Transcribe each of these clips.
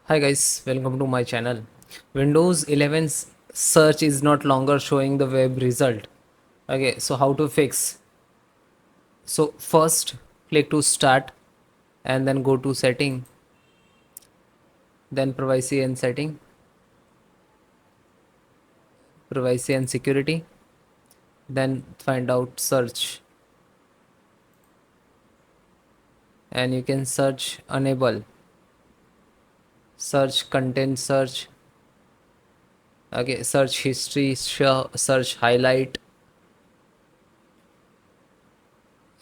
Hi guys, welcome to my channel. Windows 11's search is not longer showing the web result. Okay, so how to fix? So first click to start and then go to setting, then privacy and security, then find out search and you can search enable, search content search, okay, search history, search highlight,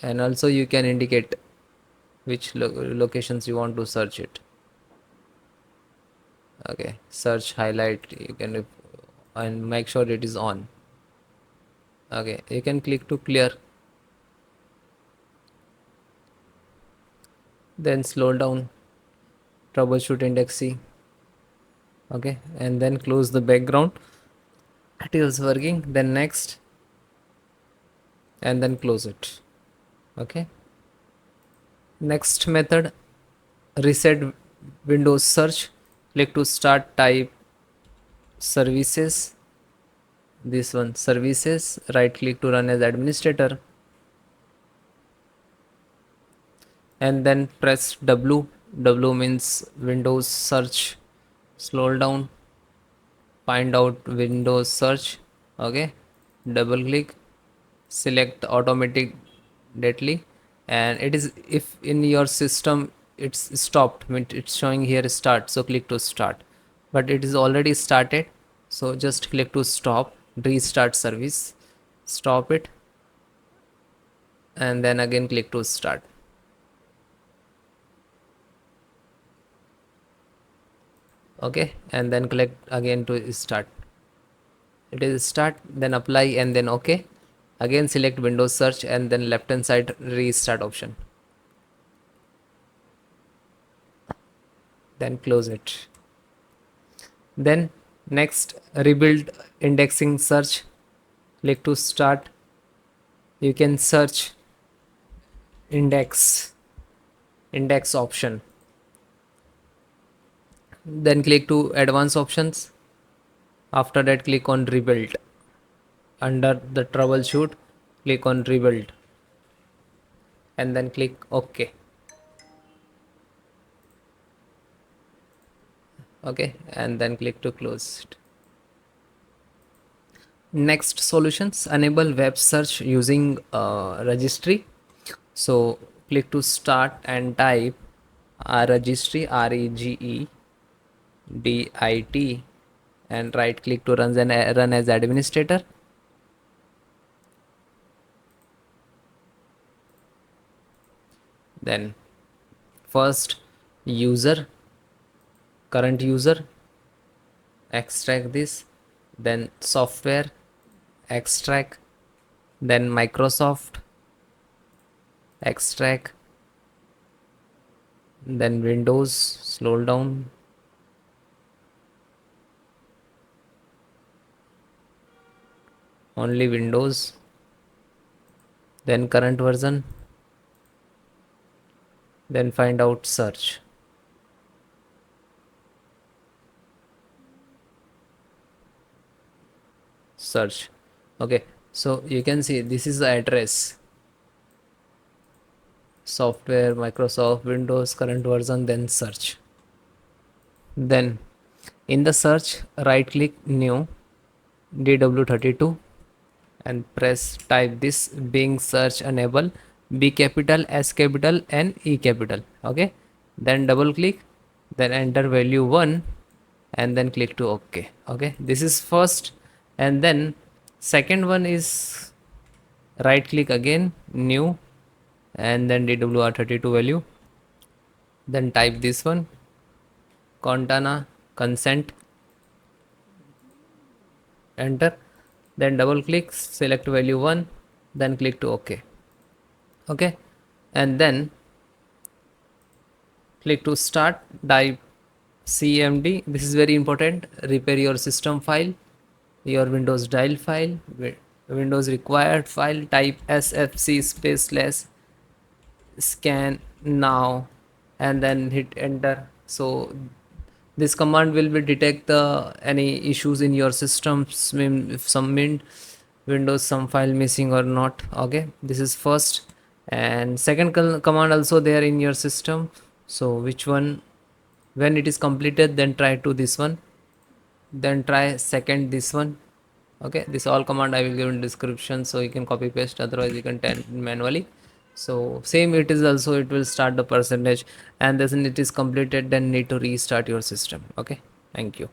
and also you can indicate which locations you want to search it. Okay, search highlight you can and make sure it is on. Okay, you can click to clear, then slow down, troubleshoot indexing. Okay, and then close the background. It is working, then next, and then close it. Okay, next method, reset Windows search. Click to start, type services, this one services, right click to run as administrator, and then press W. W means Windows search. Scroll down, find out Windows search. Okay, double click, select automatic deadly, and it is, if in your system it's stopped, it's showing here start, so click to start, but it is already started, so just click to stop, restart service, stop it, and then again click to start. Okay, and then click again to start. It is start, then apply, and then okay, again select Windows search and then left hand side restart option, then close it. Then next, rebuild indexing search, click to start, you can search index option, then click to advanced options, after that click on rebuild, under the troubleshoot click on rebuild, and then click ok. Okay, and then click to close it. Next solutions, enable web search using registry. So click to start and type registry, REGEDIT, and right click to run as administrator. Then first user, current user, extract this, then software, extract, then Microsoft, extract, then Windows, scroll down, only Windows, then current version, then find out search. Search. Okay, so you can see this is the address, software, Microsoft, Windows, current version, then search. Then in the search, right click new, DW32, and press type this Bing search enable, B capital, S capital, and E capital. Okay, then double click, then enter value 1, and then click to OK. Okay, this is first, and then second one is right click again, new, and then DWR32 value, then type this one, Contana consent, enter, then double click, select value 1, then click to OK. Okay, and then click to start, type CMD, this is very important, repair your system file, your Windows dial file, Windows required file, type sfc space slash scan now, and then hit enter. So This command will be detect the any issues in your systems, if some windows, some file missing or not. Okay, this is first. And second command also there in your system. So which one, when it is completed, then try to this one, then try second this one. Okay, this all command I will give in description, so you can copy paste, otherwise you can type manually. So same it is also, it will start the percentage, and then it is completed, then need to restart your system. Okay, thank you.